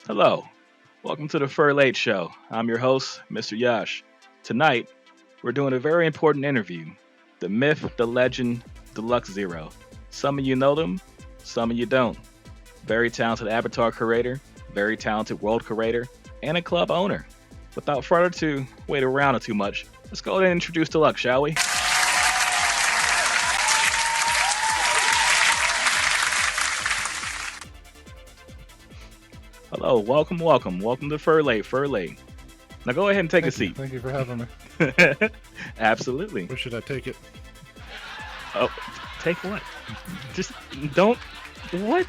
Hello, welcome to the FurLate show. I'm your host, Mr. Yash. Tonight, we're doing a very important interview. The myth, the legend, Deluxzero. Some of you know them, some of you don't. Very talented avatar creator, very talented world creator, and a club owner. Without further ado, wait around too much. Let's go ahead and introduce Delux, shall we? Hello, welcome to FurLate. Now go ahead and take a Thank you. seat. Thank you for having me. Absolutely. Where should I take it? Oh, take what? Just don't. What?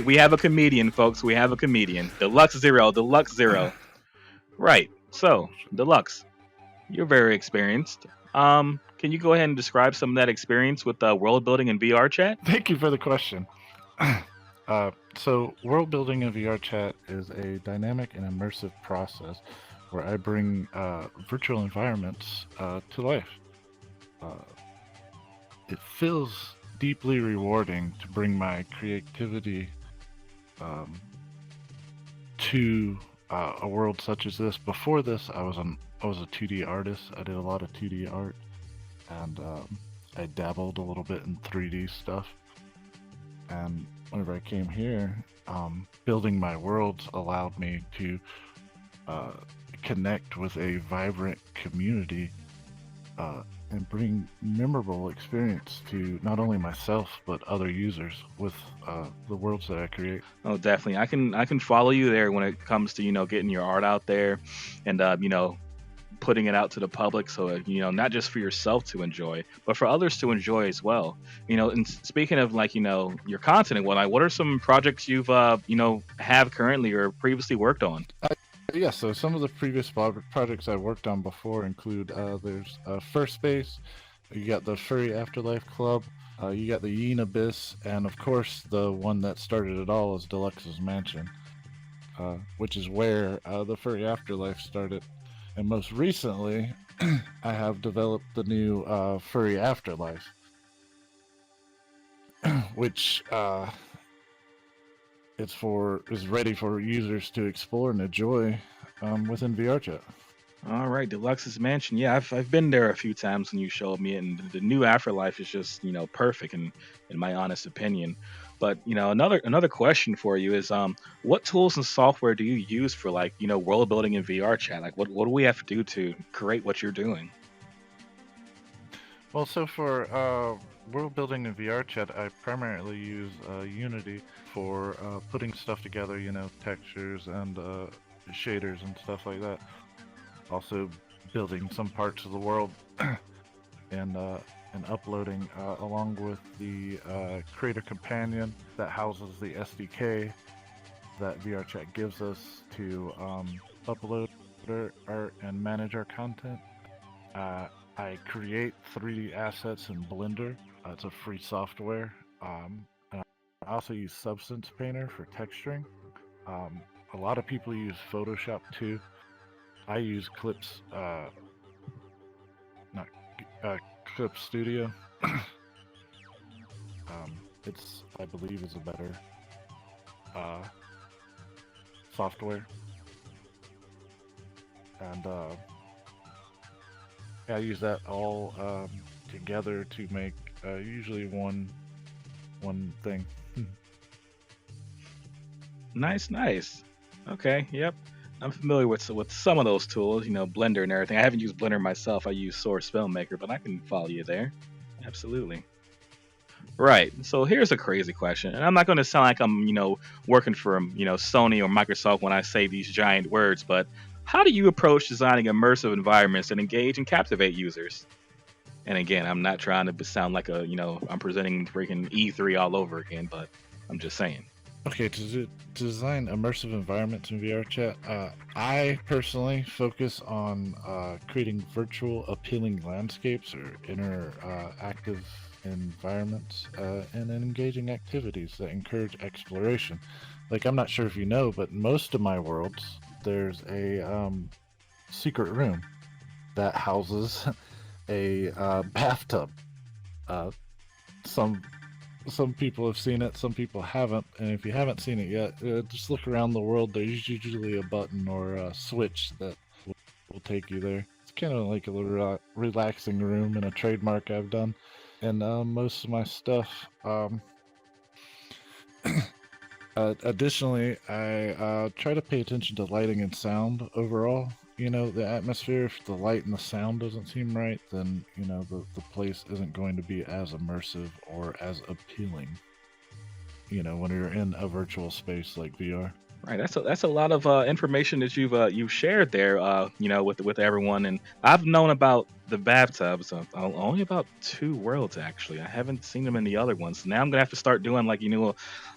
We have a comedian, folks. We have a comedian. Deluxzero. Right. So, Deluxe, you're very experienced. Can you go ahead and describe some of that experience with world building in VRChat? Thank you for the question. So, world building in VRChat is a dynamic and immersive process where I bring virtual environments to life. It feels deeply rewarding to bring my creativity to a world such as this. Before this, I was a 2D artist. I did a lot of 2D art, and I dabbled a little bit in 3D stuff. And whenever I came here, building my worlds allowed me to connect with a vibrant community and bring memorable experience to not only myself but other users with the worlds that I create. Oh, definitely. I can follow you there when it comes to getting your art out there, and putting it out to the public, so not just for yourself to enjoy but for others to enjoy as well. And speaking of your content and whatnot, what are some projects you've have currently or previously worked on? Yeah, so some of the previous projects I worked on before include there's First Space, you got the Furry Afterlife Club, you got the Yin Abyss, and of course the one that started it all is Delux's Mansion, which is where the Furry Afterlife started. And most recently, I have developed the new Furry Afterlife, which is ready for users to explore and enjoy within VRChat. All right, Deluxe's Mansion. Yeah, I've been there a few times when you showed me it, and the new Afterlife is just perfect in my honest opinion. But another question for you is what tools and software do you use for world building in VR chat? Like what do we have to do to create what you're doing? Well, so for world building in VRChat, I primarily use Unity for putting stuff together, textures and shaders and stuff like that. Also building some parts of the world and uploading along with the creator companion that houses the SDK that VRChat gives us to upload our art and manage our content. I create 3D assets in Blender. It's a free software. And I also use Substance Painter for texturing. A lot of people use Photoshop too. I use Clips, not Clip Studio. It's, I believe, is a better software, and I use that all together to make usually one thing. Nice. Okay, yep. I'm familiar with some of those tools, Blender and everything. I haven't used Blender myself. I use Source Filmmaker, but I can follow you there. Absolutely. Right. So here's a crazy question, and I'm not going to sound like I'm, working for, Sony or Microsoft when I say these giant words, but how do you approach designing immersive environments that engage and captivate users? And again, I'm not trying to sound like I'm presenting freaking E3 all over again, but I'm just saying. Okay, to design immersive environments in VRChat, I personally focus on creating virtual appealing landscapes or interactive environments and engaging activities that encourage exploration. Like, I'm not sure if you know, but most of my worlds, there's a secret room that houses a bathtub. Uh, some some people have seen it, some people haven't, and if you haven't seen it yet, just look around the world. There's usually a button or a switch that will take you there. It's kind of like a little relaxing room and a trademark I've done, and most of my stuff. Additionally, I try to pay attention to lighting and sound overall. You know, the atmosphere, if the light and the sound doesn't seem right, then, you know, the place isn't going to be as immersive or as appealing, you know, when you're in a virtual space like VR. Right, that's a lot of information that you've shared there, with everyone. And I've known about the bathtubs, only about two worlds actually. I haven't seen them in the other ones. Now I'm gonna have to start doing like a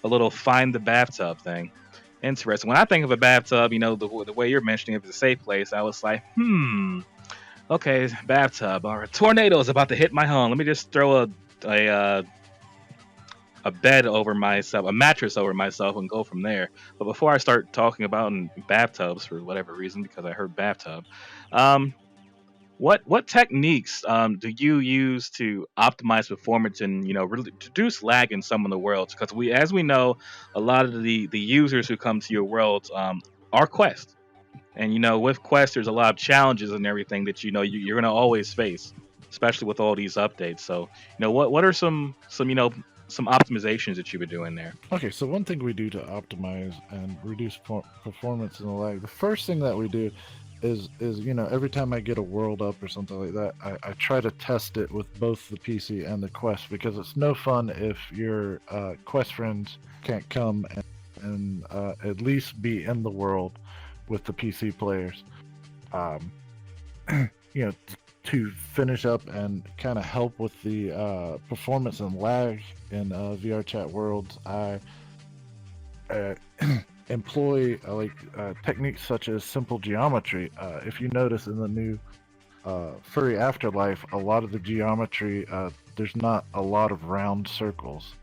little find the bathtub thing. Interesting. When I think of a bathtub, the way you're mentioning it is a safe place. I was like, okay, bathtub. Or a tornado is about to hit my home. Let me just throw a bed over myself, a mattress over myself, and go from there. But before I start talking about in bathtubs for whatever reason, because I heard bathtub, um, what techniques do you use to optimize performance and really reduce lag in some of the worlds? Because as we know, a lot of the users who come to your worlds are Quest, and with Quest, there's a lot of challenges and everything that you're going to always face, especially with all these updates. So, what are some optimizations that you've been doing there? Okay, so one thing we do to optimize and reduce performance and the lag, the first thing that we do is you know, every time I get a world up or something like that, I try to test it with both the PC and the Quest, because it's no fun if your Quest friends can't come and at least be in the world with the PC players. Um, you know, to finish up and kind of help with the performance and lag in VRChat worlds, I uh, employ techniques such as simple geometry. If you notice in the new Furry Afterlife, a lot of the geometry, there's not a lot of round circles.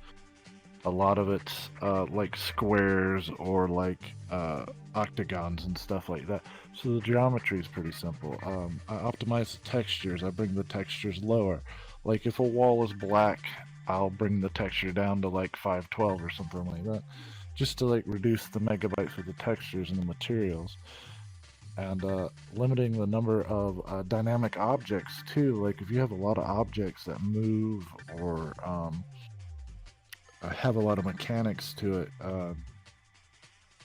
A lot of it's like squares or like octagons and stuff like that. So the geometry is pretty simple. I optimize the textures. I bring the textures lower. Like if a wall is black, I'll bring the texture down to like 512 or something like that, just to like reduce the megabytes of the textures and the materials. And limiting the number of dynamic objects too. Like if you have a lot of objects that move or have a lot of mechanics to it,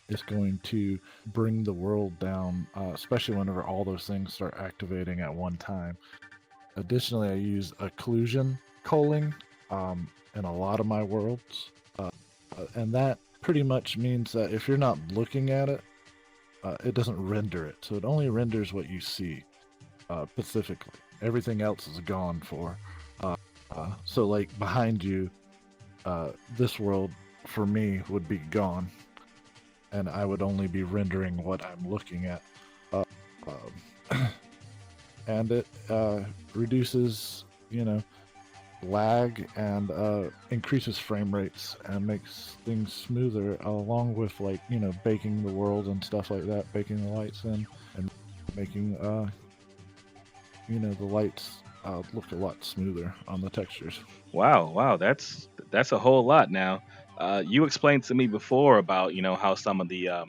it's going to bring the world down, especially whenever all those things start activating at one time. Additionally, I use occlusion culling in a lot of my worlds, and that pretty much means that if you're not looking at it, it doesn't render it. So it only renders what you see specifically. Everything else is gone for. So like behind you, this world for me would be gone, and I would only be rendering what I'm looking at. And it reduces, you know, lag and increases frame rates and makes things smoother, along with like, you know, baking the world and stuff like that, baking the lights in and making you know, the lights look a lot smoother on the textures. Wow, that's a whole lot. Now, you explained to me before about how some of the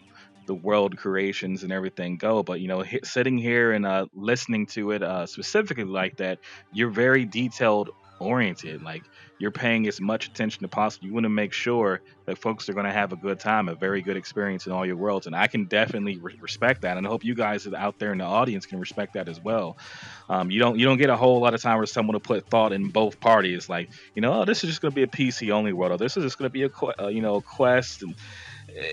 world creations and everything go, but sitting here and listening to it specifically like that, you're very detailed oriented. Like you're paying as much attention to possible. You want to make sure that folks are going to have a good time, a very good experience in all your worlds, and I can definitely respect that, and I hope you guys out there in the audience can respect that as well. You don't get a whole lot of time where someone will put thought in both parties, like oh, this is just going to be a PC only world, or this is just going to be a Quest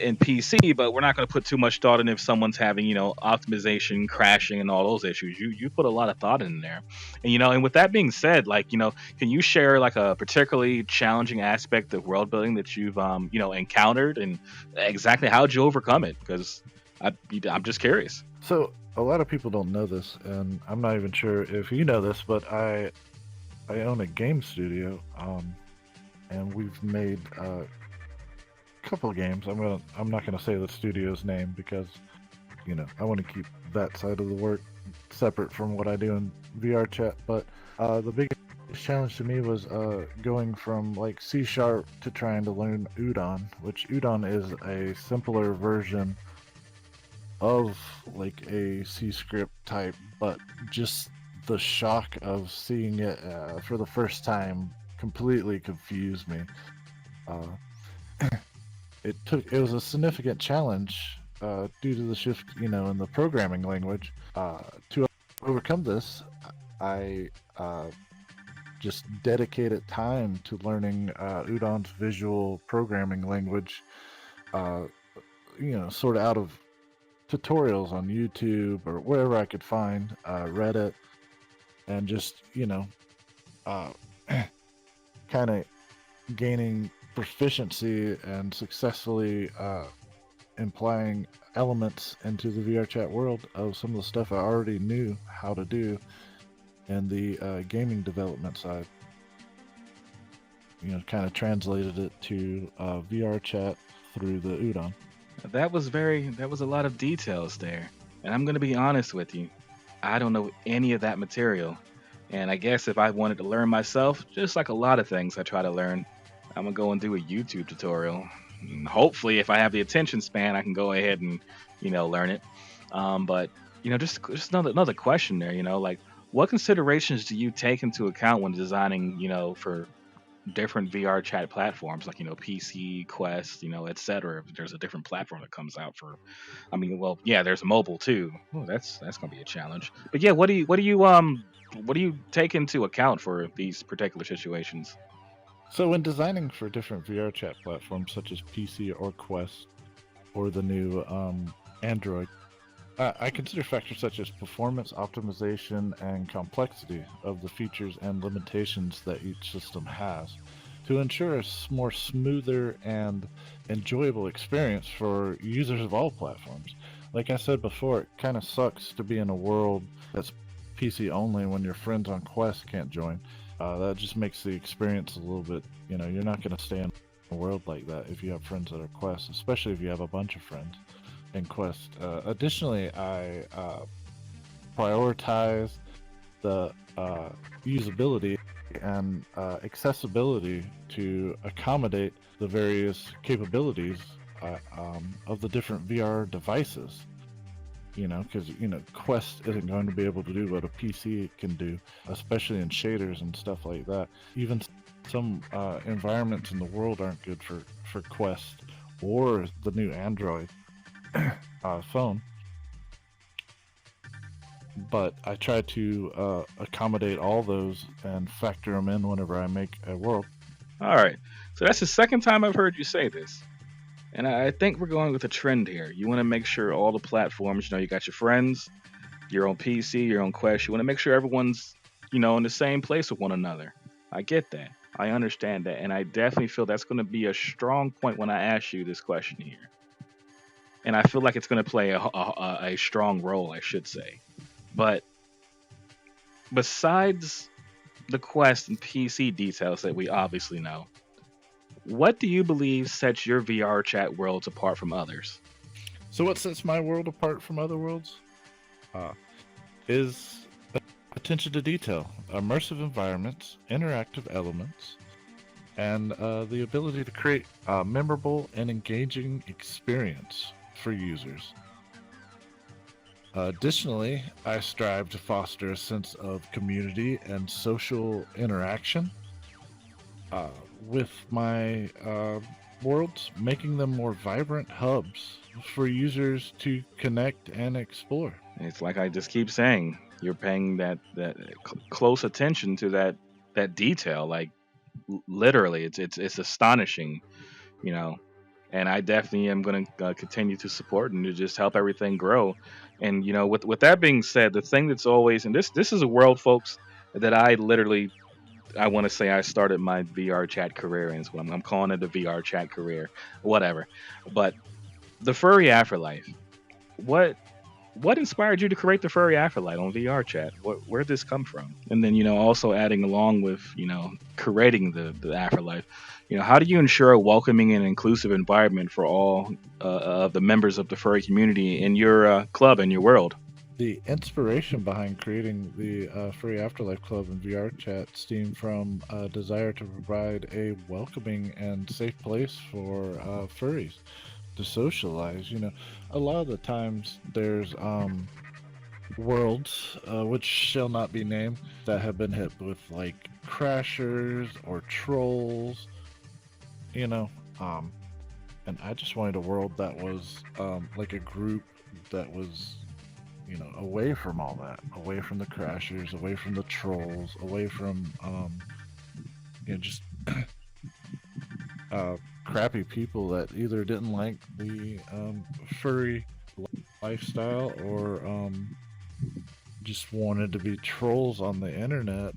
and PC, but we're not going to put too much thought in if someone's having optimization, crashing, and all those issues. You put a lot of thought in there, and and with that being said, like can you share like a particularly challenging aspect of world building that you've encountered, and exactly how'd you overcome it? Because I'm just curious. So a lot of people don't know this, and I'm not even sure if you know this, but I own a game studio, and we've made a couple of games. I'm not gonna say the studio's name because I want to keep that side of the work separate from what I do in VRChat. But the biggest challenge to me was going from like C sharp to trying to learn Udon, which Udon is a simpler version of like a C script type, but just the shock of seeing it for the first time completely confused me. Uh, it was a significant challenge due to the shift, in the programming language. To overcome this, I just dedicated time to learning Udon's visual programming language. Uh, sort of out of tutorials on YouTube or wherever I could find, Reddit, and just uh, kind of gaining proficiency and successfully implying elements into the VRChat world of some of the stuff I already knew how to do in the gaming development side. Kind of translated it to VRChat through the Udon. That was a lot of details there. And I'm going to be honest with you. I don't know any of that material. And I guess if I wanted to learn myself, just like a lot of things I try to learn, I'm going to go and do a YouTube tutorial. And hopefully, if I have the attention span, I can go ahead and, learn it. But, just another question there, like what considerations do you take into account when designing, for different VR chat platforms like PC, Quest, etc. If there's a different platform that comes out for, I mean, well, yeah, there's mobile too. Oh, that's gonna be a challenge. But yeah, what do you take into account for these particular situations? So when designing for different VRChat platforms such as PC or Quest or the new Android, I consider factors such as performance, optimization, and complexity of the features and limitations that each system has to ensure a more smoother and enjoyable experience for users of all platforms. Like I said before, it kind of sucks to be in a world that's PC only when your friends on Quest can't join. That just makes the experience a little bit, you're not going to stay in a world like that if you have friends that are Quest, especially if you have a bunch of friends in Quest. Additionally, I prioritize the usability and accessibility to accommodate the various capabilities of the different VR devices. Because Quest isn't going to be able to do what a PC can do, especially in shaders and stuff like that. Even some environments in the world aren't good for Quest or the new Android phone. But I try to accommodate all those and factor them in whenever I make a world. All right, so that's the second time I've heard you say this. And I think we're going with a trend here. You want to make sure all the platforms, you got your friends, your own PC, your own Quest. You want to make sure everyone's, in the same place with one another. I get that. I understand that. And I definitely feel that's going to be a strong point when I ask you this question here. And I feel like it's going to play a strong role, I should say. But besides the Quest and PC details that we obviously know, what do you believe sets your VR chat worlds apart from others? So what sets my world apart from other worlds is attention to detail, immersive environments, interactive elements, and the ability to create a memorable and engaging experience for users. Additionally, I strive to foster a sense of community and social interaction with my worlds, making them more vibrant hubs for users to connect and explore. It's like I just keep saying, you're paying that close attention to that detail. Like literally, it's astonishing, you know. And I definitely am going to continue to support and to just help everything grow. And with that being said, the thing that's always, and this is a world, folks, that I want to say I started my VR chat career in. I'm calling it the VR chat career, whatever. But the Furry Afterlife, what inspired you to create the Furry Afterlife on VR chat? Where did this come from? And then also adding along with creating the Afterlife, how do you ensure a welcoming and inclusive environment for all of the members of the furry community in your club and your world? the inspiration behind creating the Furry Afterlife Club and VRChat stemmed from a desire to provide a welcoming and safe place for furries to socialize. You know, a lot of the times there's worlds, which shall not be named, that have been hit with like crashers or trolls, you know, and I just wanted a world that was like a group that was, you know, away from all that, away from the crashers, away from the trolls, away from you know, just crappy people that either didn't like the furry lifestyle or just wanted to be trolls on the internet.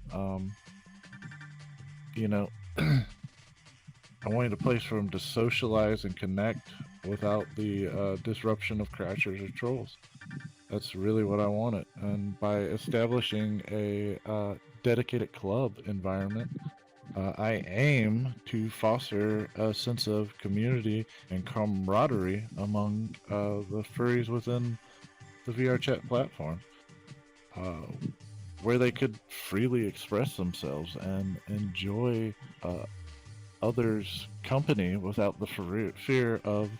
You know, I wanted a place for them to socialize and connect without the disruption of crashers or trolls. That's really what I wanted. And by establishing a dedicated club environment, I aim to foster a sense of community and camaraderie among the furries within the VRChat platform, where they could freely express themselves and enjoy others' company without the fear of,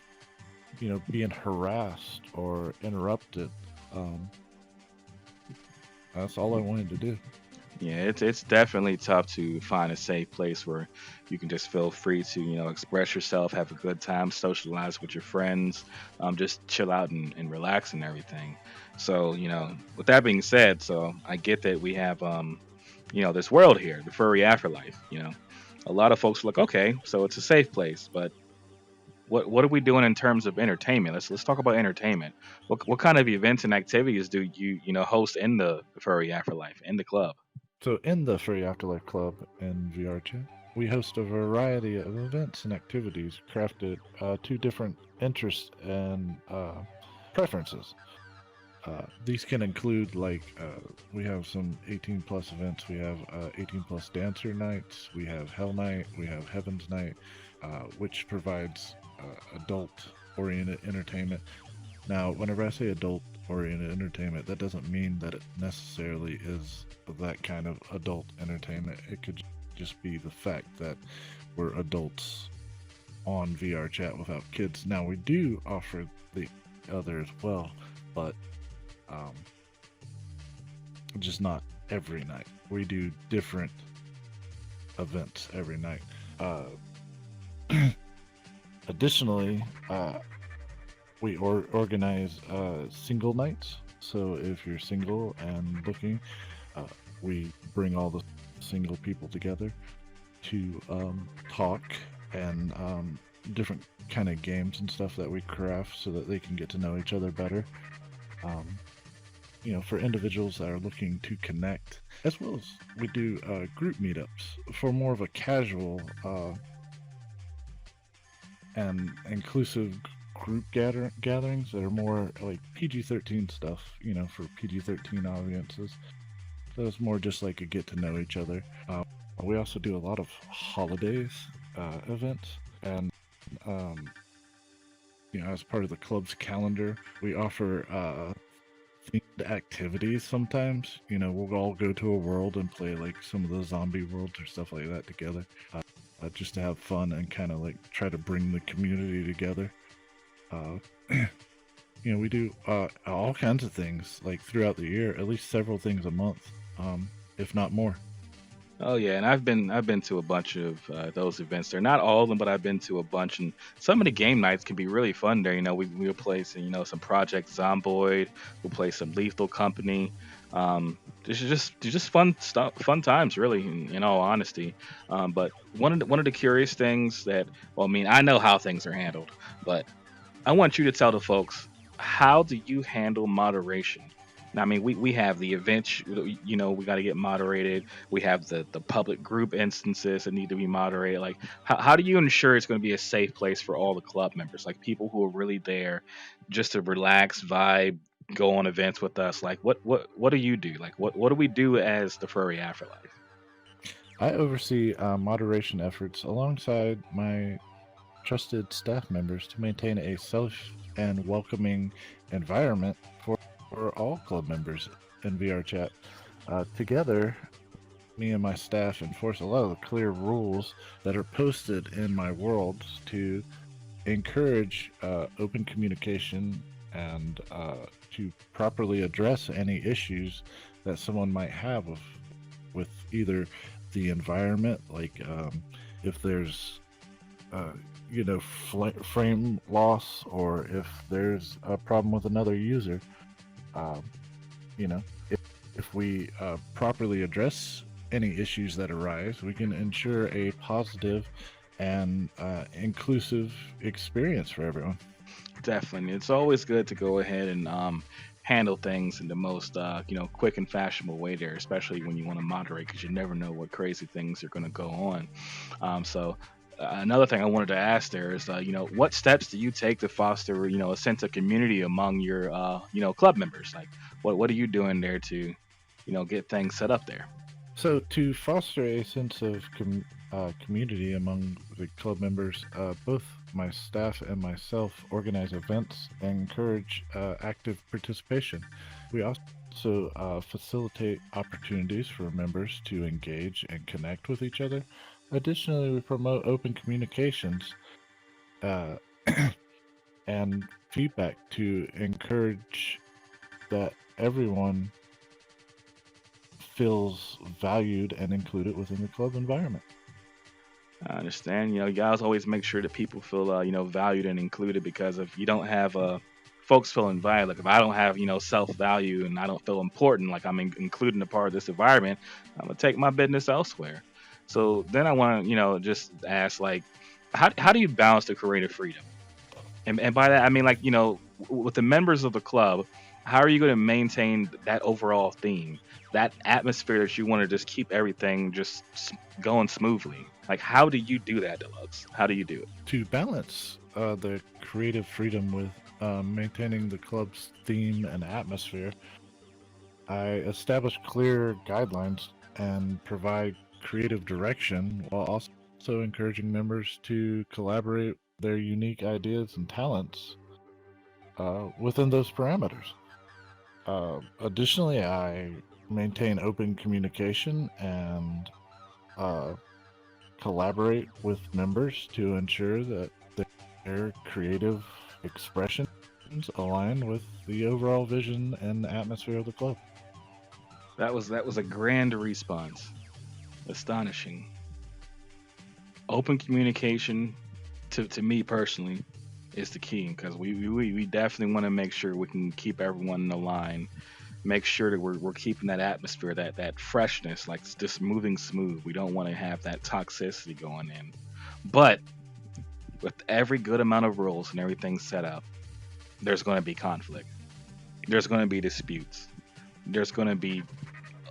you know, being harassed or interrupted. That's all I wanted to do. Yeah, it's definitely tough to find a safe place where you can just feel free to, you know, express yourself, have a good time, socialize with your friends, just chill out and relax and everything. So, you know, with that being said, so I get that we have, you know, this world here, the furry afterlife. You know, a lot of folks look, okay, so it's a safe place, but what are we doing in terms of entertainment? Let's talk about entertainment. What kind of events and activities do you know host in the furry afterlife in the club? So, in the Furry Afterlife Club in VRChat, we host a variety of events and activities crafted to different interests and preferences. These can include, like, we have some 18 plus events. We have 18 plus dancer nights. We have Hell Night. We have Heaven's Night, which provides adult oriented entertainment. Now, whenever I say adult oriented entertainment, that doesn't mean that it necessarily is that kind of adult entertainment. It could just be the fact that we're adults on VRChat without kids. Now, we do offer the other as well, but just not every night. We do different events every night. Additionally, we organize single nights. So if you're single and looking, we bring all the single people together to talk and different kind of games and stuff that we craft so that they can get to know each other better. You know, for individuals that are looking to connect, as well as we do group meetups for more of a casual and inclusive group gatherings that are more like PG-13 stuff, you know, for PG-13 audiences. So it's more just like a get to know each other. We also do a lot of holidays events, and you know, as part of the club's calendar, we offer themed activities sometimes. You know, we'll all go to a world and play like some of the zombie worlds or stuff like that together, just to have fun and kind of like try to bring the community together. You know, we do all kinds of things like throughout the year, at least several things a month, if not more. Oh yeah, and I've been to a bunch of those events. They're not all of them, but I've been to a bunch, and some of the game nights can be really fun there. You know, we'll play some, you know, some Project Zomboid. We'll play some Lethal Company. Just fun stuff, fun times, really. In all honesty, but one of the curious things that, well, I mean, I know how things are handled, but I want you to tell the folks, how do you handle moderation? Now, I mean, we have the events, you know, we got to get moderated. We have the public group instances that need to be moderated. Like, how do you ensure it's going to be a safe place for all the club members, like people who are really there just to relax, vibe, go on events with us? Like, what do you do? Like, what do we do as the Furry Afterlife? I oversee moderation efforts alongside my trusted staff members to maintain a safe and welcoming environment for for all club members in VRChat. Together, me and my staff enforce a lot of the clear rules that are posted in my worlds to encourage open communication and to properly address any issues that someone might have with either the environment, like if there's frame loss, or if there's a problem with another user. Um, you know, if we properly address any issues that arise, we can ensure a positive and inclusive experience for everyone. Definitely. It's always good to go ahead and handle things in the most quick and fashionable way there, especially when you want to moderate, because you never know what crazy things are going to go on. So another thing I wanted to ask there is, what steps do you take to foster, a sense of community among your, club members? Like, what are you doing there to, get things set up there? So, to foster a sense of community among the club members, both my staff and myself organize events and encourage active participation. We also facilitate opportunities for members to engage and connect with each other. Additionally, we promote open communications uh, and feedback to encourage that everyone feels valued and included within the club environment. I understand. You guys always make sure that people feel, valued and included, because if you don't have folks feeling valued, like if I don't have, self-value and I don't feel important, like I'm including a part of this environment, I'm gonna take my business elsewhere. So then I want to, just ask, like, how do you balance the creative freedom? And by that I mean, like, with the members of the club, how are you going to maintain that overall theme, that atmosphere that you want to just keep everything just going smoothly? Like, how do you do that, Deluxe? How do you do it? To balance the creative freedom with maintaining the club's theme and atmosphere, I establish clear guidelines and provide creative direction while also encouraging members to collaborate their unique ideas and talents within those parameters. Additionally, I maintain open communication and uh, collaborate with members to ensure that their creative expressions align with the overall vision and atmosphere of the club. That was a grand response. Astonishing. Open communication, to me personally, is the key, because we definitely want to make sure we can keep everyone in the line, make sure that we're keeping that atmosphere, that freshness, like it's just moving smooth. We don't want to have that toxicity going in. But with every good amount of rules and everything set up, there's going to be conflict. There's going to be disputes. There's going to be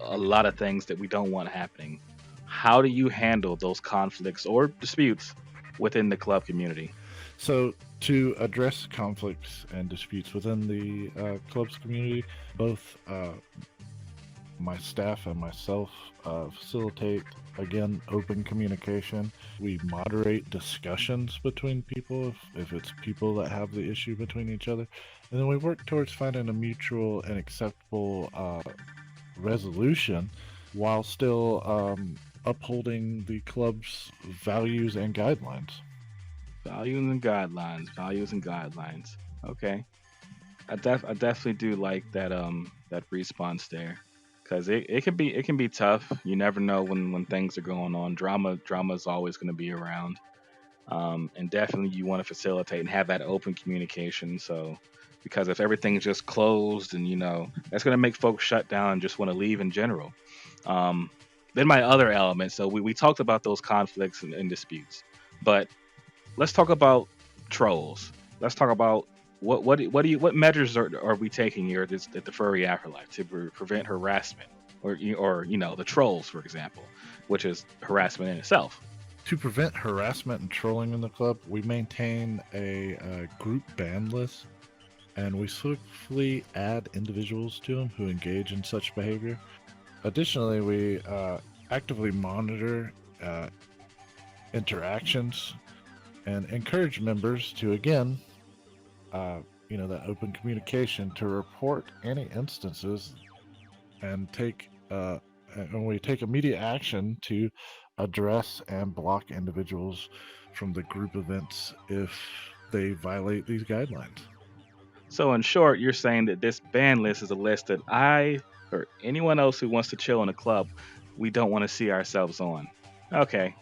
a lot of things that we don't want happening. How do you handle those conflicts or disputes within the club community? So, to address conflicts and disputes within the club's community, both my staff and myself facilitate, again, open communication. We moderate discussions between people if it's people that have the issue between each other. And then we work towards finding a mutual and acceptable resolution while still upholding the club's values and guidelines. Values and guidelines. Values and guidelines. Okay. I definitely do like that response there, because it can be tough. You never know when things are going on. Drama is always going to be around. And definitely you want to facilitate and have that open communication. So, because if everything's just closed, and that's going to make folks shut down and just want to leave in general. Um, then my other element. So we talked about those conflicts and disputes, but let's talk about trolls. Let's talk about what measures are we taking here at the Furry Afterlife to prevent harassment, or the trolls, for example, which is harassment in itself. To prevent harassment and trolling in the club, we maintain a group ban list, and we swiftly add individuals to them who engage in such behavior. Additionally, we actively monitor interactions and encourage members to, again, that open communication to report any instances and we take immediate action to address and block individuals from the group events if they violate these guidelines. So in short, you're saying that this ban list is a list that I or anyone else who wants to chill in a club, we don't want to see ourselves on. Okay,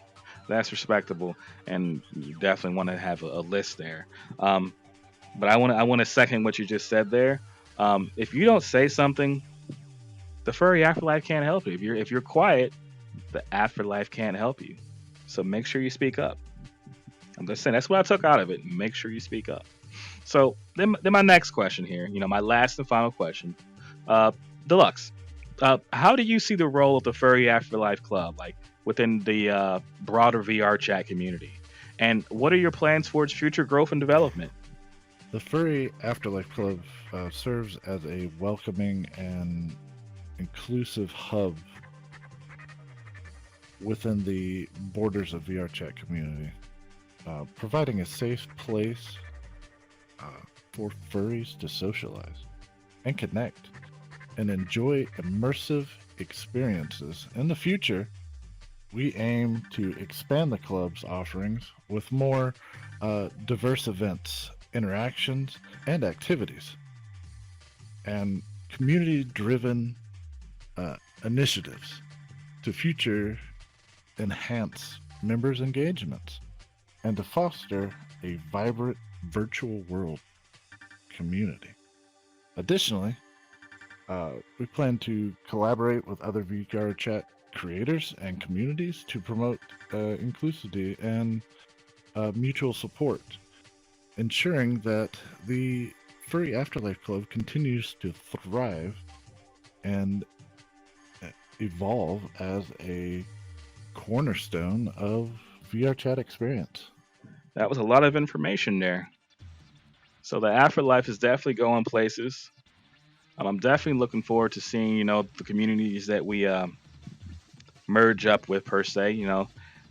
that's respectable, and you definitely want to have a list there. Um, but I want to second what you just said there. If you don't say something, the furry afterlife can't help you. If you're quiet, the afterlife can't help you. So make sure you speak up. I'm just saying that's what I took out of it. Make sure you speak up. So then my next question here, my last and final question, uh, Deluxe. How do you see the role of the Furry Afterlife Club, like within the broader VRChat community? And what are your plans towards future growth and development? The Furry Afterlife Club serves as a welcoming and inclusive hub within the borders of VRChat community, providing a safe place uh, for furries to socialize and connect and enjoy immersive experiences. In the future, we aim to expand the club's offerings with more diverse events, interactions, and activities, and community driven initiatives to future enhance members' engagements and to foster a vibrant virtual world community. Additionally, we plan to collaborate with other VRChat creators and communities to promote inclusivity and mutual support, ensuring that the Furry Afterlife Club continues to thrive and evolve as a cornerstone of VRChat experience. That was a lot of information there. So the afterlife is definitely going places. I'm definitely looking forward to seeing, the communities that we merge up with per se.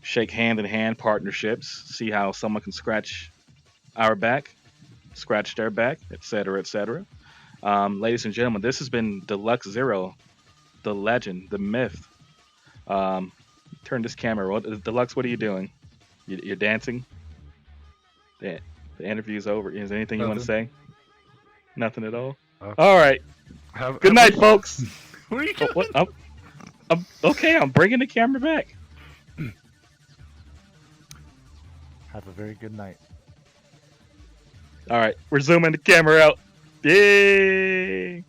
Shake hand in hand partnerships, see how someone can scratch our back, scratch their back, etc., etc. Ladies and gentlemen, this has been Deluxzero, the legend, the myth. Um, turn this camera. Deluxe, what are you doing? You're dancing. The, the interview's over. Is there anything you want to Nothing. say? Nothing at all. Uh, All right. Good night, folks. What are you Oh, doing? what? I'm okay. I'm bringing the camera back. Have a very good night. All right. We're zooming the camera out. Yay!